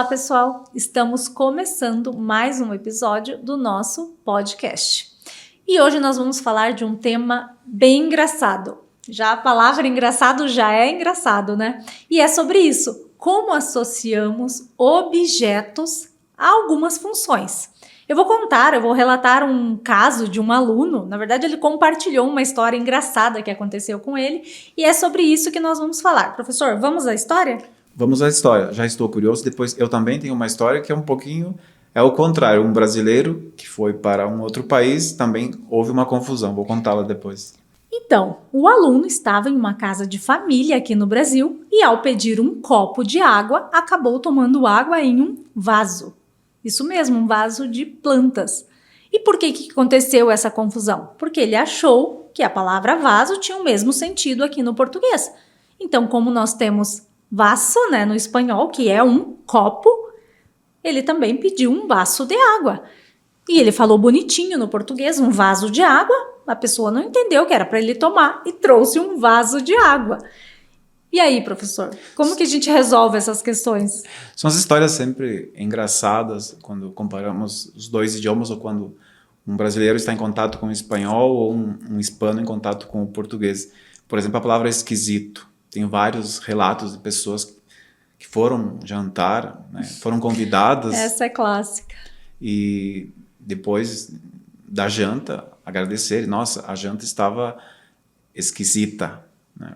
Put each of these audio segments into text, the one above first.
Olá, pessoal! Estamos começando mais um episódio do nosso podcast. E hoje nós vamos falar de um tema bem engraçado. Já a palavra engraçado já é engraçado, né? E é sobre isso, como associamos objetos a algumas funções. Eu vou relatar um caso de um aluno. Na verdade, ele compartilhou uma história engraçada que aconteceu com ele. E é sobre isso que nós vamos falar. Professor, vamos à história? Vamos à história. Já estou curioso. Depois, eu também tenho uma história que é um pouquinho... É o contrário. Um brasileiro que foi para um outro país, também houve uma confusão. Vou contá-la depois. Então, o aluno estava em uma casa de família aqui no Brasil e, ao pedir um copo de água, acabou tomando água em um vaso. Isso mesmo, um vaso de plantas. E por que aconteceu essa confusão? Porque ele achou que a palavra vaso tinha o mesmo sentido aqui no português. Então, como nós temos vaso, né, no espanhol, que é um copo, ele também pediu um vaso de água. E ele falou bonitinho no português, um vaso de água. A pessoa não entendeu que era para ele tomar e trouxe um vaso de água. E aí, professor, como que a gente resolve essas questões? São as histórias sempre engraçadas quando comparamos os dois idiomas ou quando um brasileiro está em contato com o espanhol ou um hispano em contato com o português. Por exemplo, a palavra esquisito. Tem vários relatos de pessoas que foram jantar, né, foram convidadas. Essa é clássica. E depois da janta, agradecer. Nossa, a janta estava esquisita, né?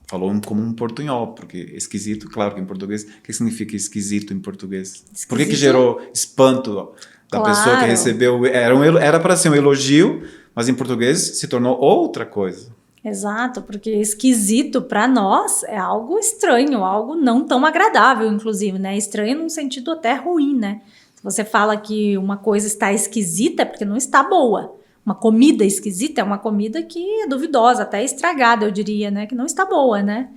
Falou como um portunhol, porque esquisito, claro que em português, o que significa esquisito em português? Esquisito? Por que gerou espanto da pessoa que recebeu? Era para ser um elogio, mas em português se tornou outra coisa. Exato, porque esquisito para nós é algo estranho, algo não tão agradável, inclusive, né? Estranho num sentido até ruim, né? Se você fala que uma coisa está esquisita, é porque não está boa. Uma comida esquisita é uma comida que é duvidosa, até estragada, eu diria, né? Que não está boa, né?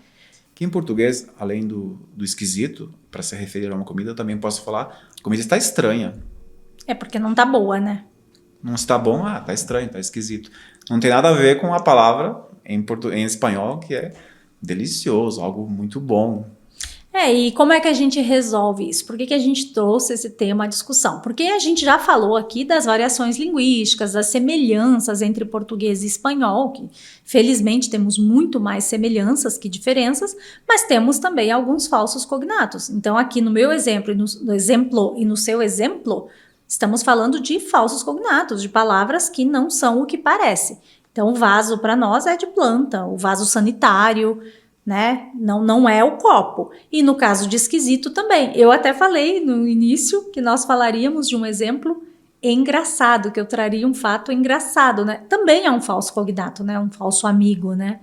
Que em português, além do esquisito, para se referir a uma comida, eu também posso falar, a comida está estranha. É porque não está boa, né? Não está bom, está estranho, está esquisito. Não tem nada a ver com a palavra em espanhol, que é delicioso, algo muito bom. E como é que a gente resolve isso? Por que a gente trouxe esse tema à discussão? Porque a gente já falou aqui das variações linguísticas, das semelhanças entre português e espanhol, que felizmente temos muito mais semelhanças que diferenças, mas temos também alguns falsos cognatos. Então aqui no meu exemplo, e no seu exemplo, estamos falando de falsos cognatos, de palavras que não são o que parece. Então o vaso para nós é de planta, o vaso sanitário, né? Não é o copo. E no caso de esquisito também. Eu até falei no início que nós falaríamos de um exemplo engraçado, que eu traria um fato engraçado, né? Também é um falso cognato, né? Um falso amigo, né?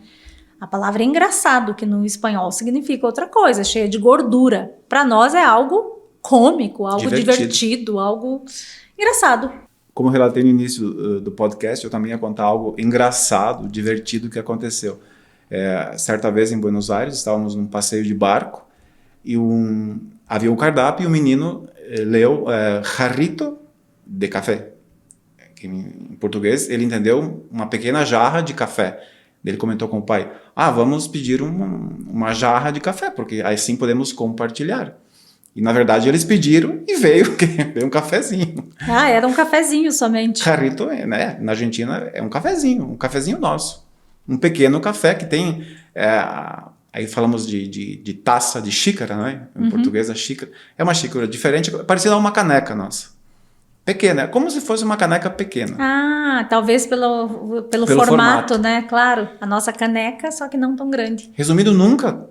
A palavra engraçado, que no espanhol significa outra coisa, cheia de gordura. Para nós é algo cômico, algo divertido, algo engraçado. Como eu relatei no início do podcast, eu também ia contar algo engraçado, divertido que aconteceu. Certa vez em Buenos Aires, estávamos num passeio de barco e havia um cardápio e o menino leu jarrito de café. Que em português ele entendeu uma pequena jarra de café. Ele comentou com o pai, vamos pedir uma jarra de café, porque assim podemos compartilhar. E, na verdade, eles pediram e veio um cafezinho. Era um cafezinho somente. Jarrito, né? Na Argentina, é um cafezinho nosso. Um pequeno café que tem... aí falamos de taça, de xícara, né? Em português, a xícara. É uma xícara diferente, parecida a uma caneca nossa. Pequena, é como se fosse uma caneca pequena. Talvez pelo formato, né? Claro, a nossa caneca, só que não tão grande. Resumindo, nunca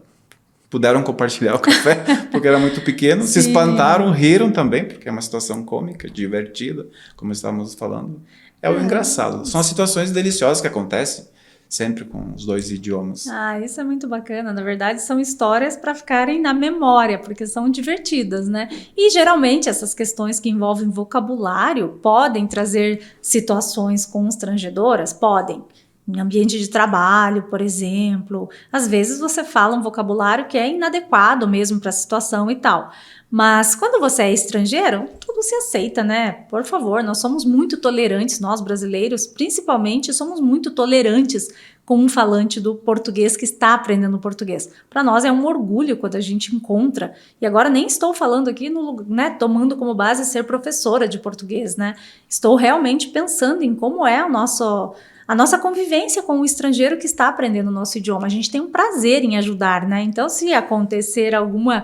puderam compartilhar o café, porque era muito pequeno. Se espantaram, riram também, porque é uma situação cômica, divertida, como estávamos falando. É o engraçado. São as situações deliciosas que acontecem sempre com os dois idiomas. Isso é muito bacana. Na verdade, são histórias para ficarem na memória, porque são divertidas, né? E geralmente essas questões que envolvem vocabulário podem trazer situações constrangedoras? Podem. Em ambiente de trabalho, por exemplo. Às vezes você fala um vocabulário que é inadequado mesmo para a situação e tal. Mas quando você é estrangeiro, tudo se aceita, né? Por favor, nós somos muito tolerantes, nós brasileiros, principalmente, somos muito tolerantes com um falante do português que está aprendendo português. Para nós é um orgulho quando a gente encontra, e agora nem estou falando aqui, né, tomando como base ser professora de português, né? Estou realmente pensando em como é a nossa convivência com o estrangeiro que está aprendendo o nosso idioma. A gente tem um prazer em ajudar, né? Então, se acontecer alguma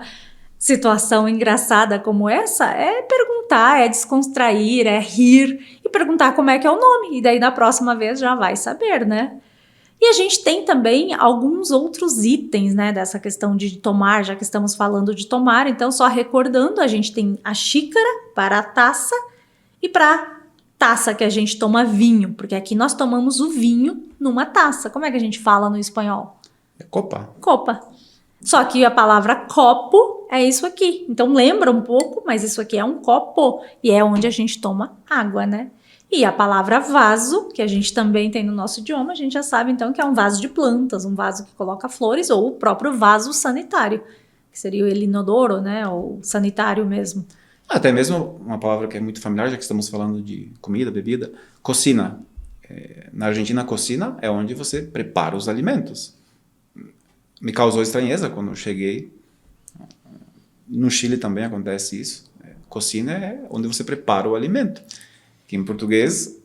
situação engraçada como essa, é perguntar, é descontrair, é rir e perguntar como é que é o nome. E daí, na próxima vez, já vai saber, né? E a gente tem também alguns outros itens, né, dessa questão de tomar, já que estamos falando de tomar. Então, só recordando, a gente tem a xícara para a taça e para taça que a gente toma vinho, porque aqui nós tomamos o vinho numa taça. Como é que a gente fala no espanhol? É copa. Copa. Só que a palavra copo é isso aqui. Então lembra um pouco, mas isso aqui é um copo e é onde a gente toma água, né? E a palavra vaso, que a gente também tem no nosso idioma, a gente já sabe então que é um vaso de plantas, um vaso que coloca flores ou o próprio vaso sanitário, que seria o inodoro, né? Ou sanitário mesmo. Até mesmo uma palavra que é muito familiar, já que estamos falando de comida, bebida, cocina. Na Argentina, cocina é onde você prepara os alimentos. Me causou estranheza quando eu cheguei. No Chile também acontece isso. Cocina é onde você prepara o alimento. Que em português,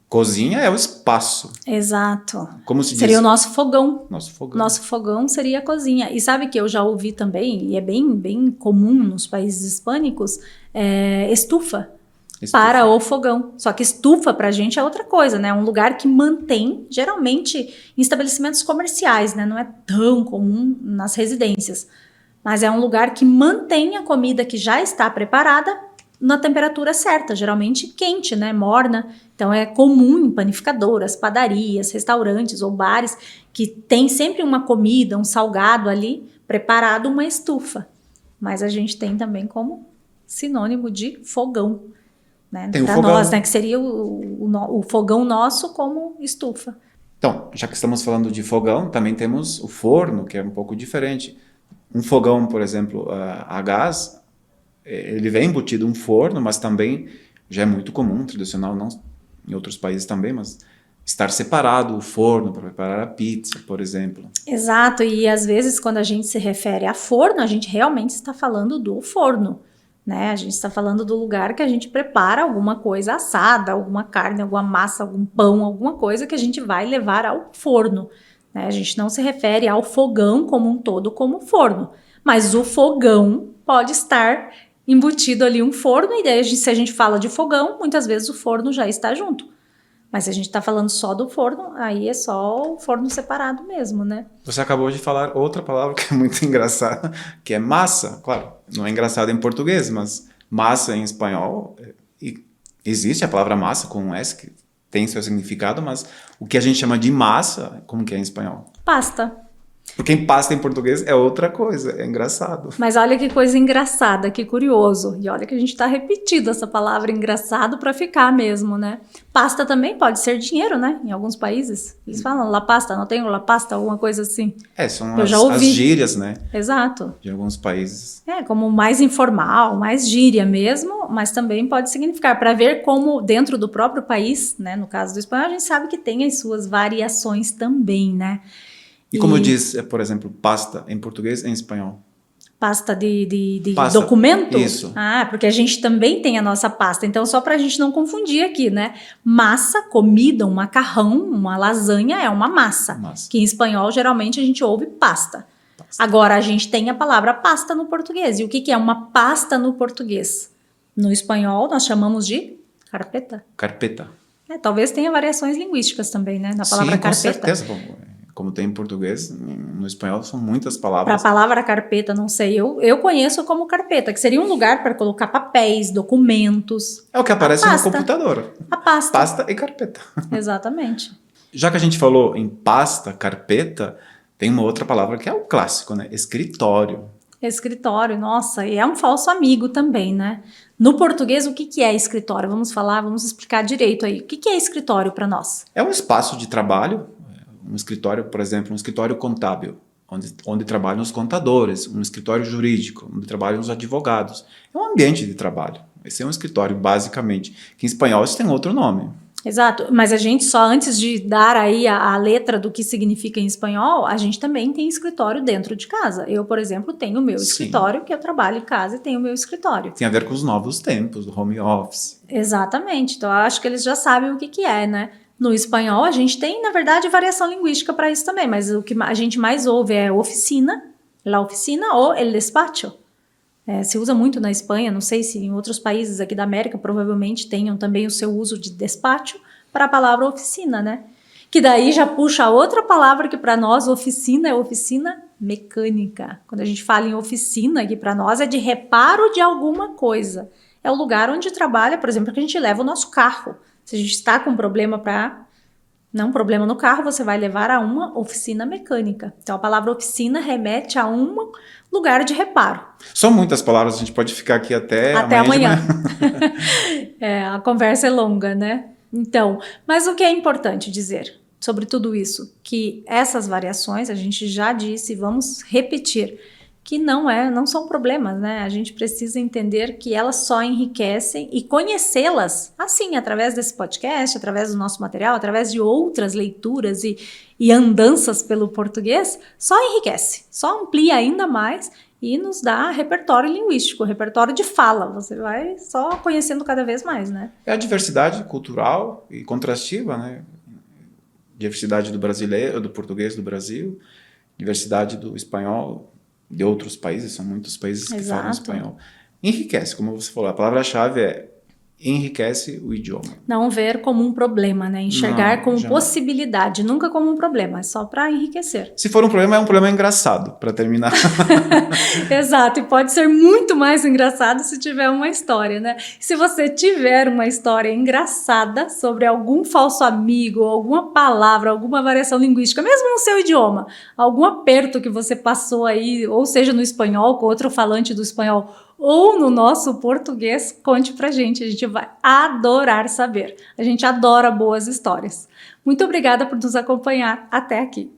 cozinha é o espaço. Exato. Como se diz? Seria o nosso fogão. Nosso fogão. Nosso fogão seria a cozinha. E sabe que eu já ouvi também, e é bem comum nos países hispânicos, estufa. Para o fogão. Só que estufa pra gente é outra coisa, né? É um lugar que mantém, geralmente, em estabelecimentos comerciais, né? Não é tão comum nas residências. Mas é um lugar que mantém a comida que já está preparada na temperatura certa, geralmente quente, né? Morna. Então é comum em panificadoras, padarias, restaurantes ou bares que tem sempre uma comida, um salgado ali preparado, uma estufa. Mas a gente tem também como sinônimo de fogão. Né? Para nós, né? Que seria o fogão nosso como estufa. Então, já que estamos falando de fogão, também temos o forno, que é um pouco diferente. Um fogão, por exemplo, a gás, ele vem embutido um forno, mas também já é muito comum, tradicional, não em outros países também, mas estar separado o forno para preparar a pizza, por exemplo. Exato, e às vezes quando a gente se refere a forno, a gente realmente está falando do forno. Né? A gente está falando do lugar que a gente prepara alguma coisa assada, alguma carne, alguma massa, algum pão, alguma coisa que a gente vai levar ao forno. Né? A gente não se refere ao fogão como um todo como forno, mas o fogão pode estar embutido ali um forno, e daí se a gente fala de fogão, muitas vezes o forno já está junto. Mas se a gente está falando só do forno, aí é só o forno separado mesmo, né? Você acabou de falar outra palavra que é muito engraçada, que é massa. Claro, não é engraçado em português, mas massa em espanhol, existe a palavra massa com um S, que tem seu significado, mas o que a gente chama de massa, como que é em espanhol? Pasta. Porque em pasta em português é outra coisa, é engraçado. Mas olha que coisa engraçada, que curioso. E olha que a gente está repetindo essa palavra engraçado para ficar mesmo, né? Pasta também pode ser dinheiro, né? Em alguns países. Eles falam la pasta, não tem la pasta, alguma coisa assim. São as gírias, né? Exato. De alguns países. Como mais informal, mais gíria mesmo, mas também pode significar, para ver como dentro do próprio país, né? No caso do espanhol, a gente sabe que tem as suas variações também, né? E como diz, por exemplo, pasta em português e em espanhol? Pasta de pasta, documento? Isso. Porque a gente também tem a nossa pasta. Então, só para a gente não confundir aqui, né? Massa, comida, um macarrão, uma lasanha é uma massa. Que em espanhol, geralmente, a gente ouve pasta. Agora, a gente tem a palavra pasta no português. E o que é uma pasta no português? No espanhol, nós chamamos de carpeta. Carpeta. Talvez tenha variações linguísticas também, né? Na palavra carpeta. Sim, com certeza. Como tem em português, no espanhol são muitas palavras. Para a palavra carpeta, não sei, eu conheço como carpeta, que seria um lugar para colocar papéis, documentos. É o que aparece no computador. A pasta. Pasta e carpeta. Exatamente. Já que a gente falou em pasta, carpeta, tem uma outra palavra que é o clássico, né? Escritório. Escritório, nossa, e é um falso amigo também, né? No português, o que é escritório? Vamos explicar direito aí. O que é escritório para nós? É um espaço de trabalho, Um escritório, por exemplo, um escritório contábil, onde trabalham os contadores, um escritório jurídico, onde trabalham os advogados. É um ambiente de trabalho. Esse é um escritório, basicamente, que em espanhol isso tem outro nome. Exato, mas a gente só antes de dar aí a letra do que significa em espanhol, a gente também tem escritório dentro de casa. Eu, por exemplo, tenho o meu escritório, que eu trabalho em casa e tenho o meu escritório. Tem a ver com os novos tempos, do home office. Exatamente, então eu acho que eles já sabem o que é, né? No espanhol a gente tem, na verdade, variação linguística para isso também, mas o que a gente mais ouve é oficina, la oficina ou el despacho. Se usa muito na Espanha, não sei se em outros países aqui da América provavelmente tenham também o seu uso de despacho para a palavra oficina, né? Que daí já puxa outra palavra que para nós oficina é oficina mecânica. Quando a gente fala em oficina, que para nós é de reparo de alguma coisa. É o lugar onde trabalha, por exemplo, que a gente leva o nosso carro. Se a gente está com um problema no carro, você vai levar a uma oficina mecânica. Então a palavra oficina remete a um lugar de reparo. São muitas palavras, a gente pode ficar aqui até amanhã. A conversa é longa, né? Então, mas o que é importante dizer sobre tudo isso? Que essas variações, a gente já disse, vamos repetir, que não são problemas, né? A gente precisa entender que elas só enriquecem e conhecê-las, assim, através desse podcast, através do nosso material, através de outras leituras e andanças pelo português, só enriquece, só amplia ainda mais e nos dá repertório linguístico, repertório de fala. Você vai só conhecendo cada vez mais, né? É a diversidade cultural e contrastiva, né? Diversidade do brasileiro, do português do Brasil, diversidade do espanhol de outros países, são muitos países que falam espanhol. Enriquece, como você falou, a palavra-chave é enriquece o idioma. Não ver como um problema, né? Enxergar como possibilidade, nunca como um problema, é só para enriquecer. Se for um problema, é um problema engraçado, para terminar. Exato, e pode ser muito mais engraçado se tiver uma história, né? Se você tiver uma história engraçada sobre algum falso amigo, alguma palavra, alguma variação linguística, mesmo no seu idioma, algum aperto que você passou aí, ou seja no espanhol, com outro falante do espanhol, ou no nosso português, conte pra gente, a gente vai adorar saber. A gente adora boas histórias. Muito obrigada por nos acompanhar até aqui.